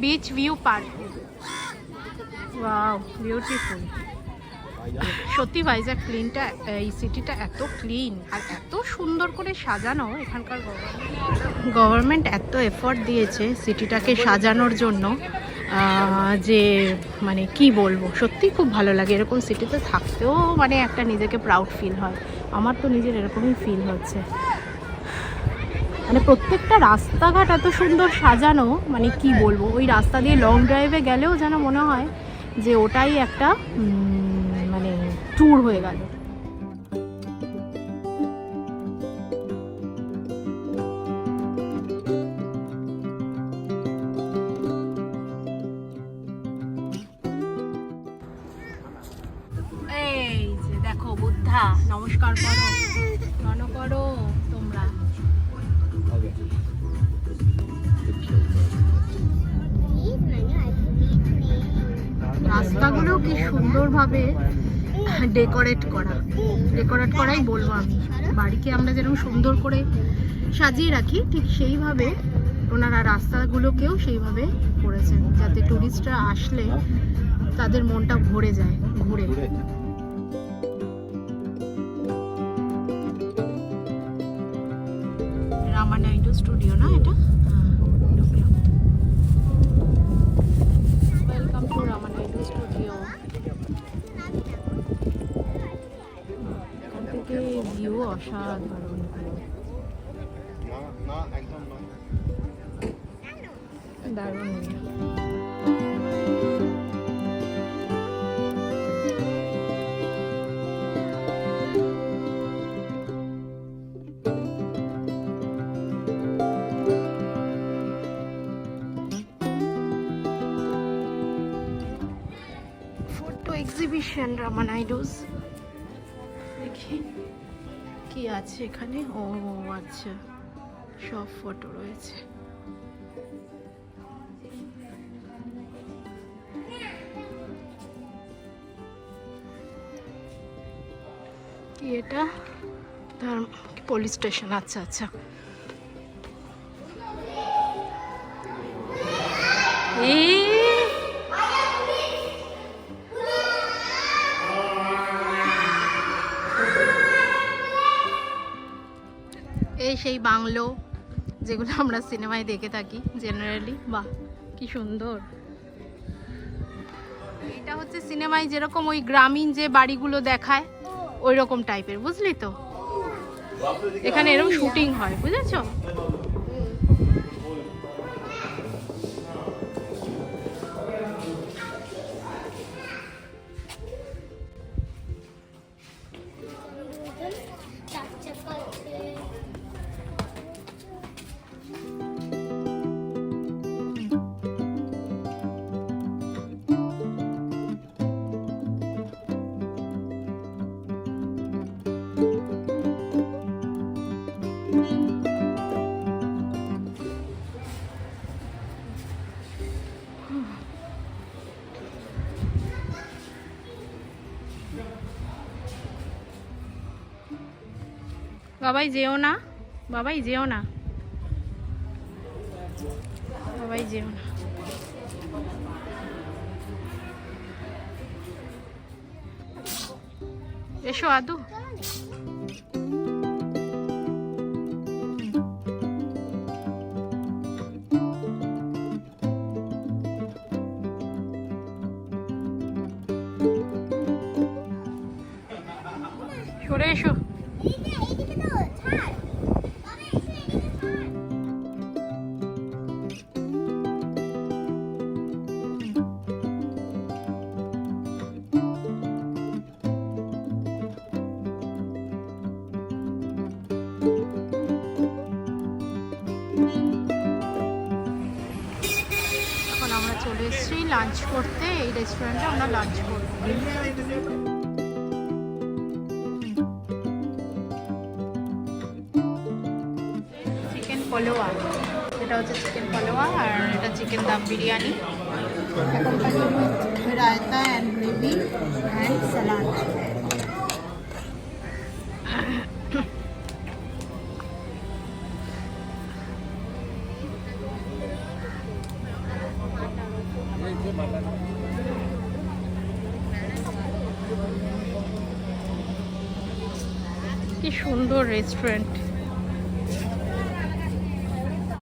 Beach view park. Wow beautiful. সত্যি ভাইজ্যাক ক্লিনটা, এই সিটিটা এত ক্লিন আর এত সুন্দর করে সাজানো। এখানকার গভর্নমেন্ট এত এফোর্ট দিয়েছে সিটিটাকে সাজানোর জন্য যে মানে কি বলবো, সত্যি খুব ভালো লাগে। এরকম সিটিতে থাকতেও মানে একটা নিজেকে প্রাউড ফিল হয়। আমার তো নিজের এরকমই ফিল হচ্ছে। মানে প্রত্যেকটা রাস্তাঘাট এত সুন্দর সাজানো, মানে কি বলবো, ওই রাস্তা দিয়ে লং ড্রাইভে গেলেও যেন মনে হয় যে ওটাই একটা মানে ট্যুর হয়ে গেল। এই যে দেখো বুদ্ধা, নমস্কার করো, মনে করো তোমরা। রাস্তাগুলো কি সুন্দরভাবে ডেকোরেট করাই বলবো আমি। বাড়িকে আমরা যেরকম সুন্দর করে সাজিয়ে রাখি, ঠিক সেইভাবে ওনারা রাস্তাগুলোকেও সেইভাবে করেছেন, যাতে টুরিস্টরা আসলে তাদের মনটা ভরে যায় ঘুরে। রামানাইডু স্টুডিও না এটা? Welcome to Ramanaidu studio. এখান থেকে ভিউ অসাধারণ। দারুণ। Photo exhibition Ramanaidu's. দেখি কি আছে এখানে। ও আচ্ছা, সব ফটো রয়েছে। কি এটা? তার পুলিশ স্টেশন। আচ্ছা আচ্ছা। এই সেই বাংলো যেগুলো আমরা সিনেমায় দেখে থাকি জেনারেলি। বাহ কি সুন্দর। এটা হচ্ছে সিনেমায় যেরকম ওই গ্রামীণ যে বাড়িগুলো দেখায় ওই রকম টাইপের, বুঝলি তো? এখানে এরকম শুটিং হয়, বুঝেছো? বাবাই যেও না, বাবাই যেও না, বাবাই যেও না। এসো আদু। সরে এসো। এখন আমরা চলে এসেছি লাঞ্চ করতে। এই রেস্টুরেন্টে আমরা লাঞ্চ করব। চিকেন পলোয়া, এটা হচ্ছে চিকেন পলোয়া, আর এটা chicken dum biryani, raita and gravy and salad. কি সুন্দর রেস্টুরেন্ট।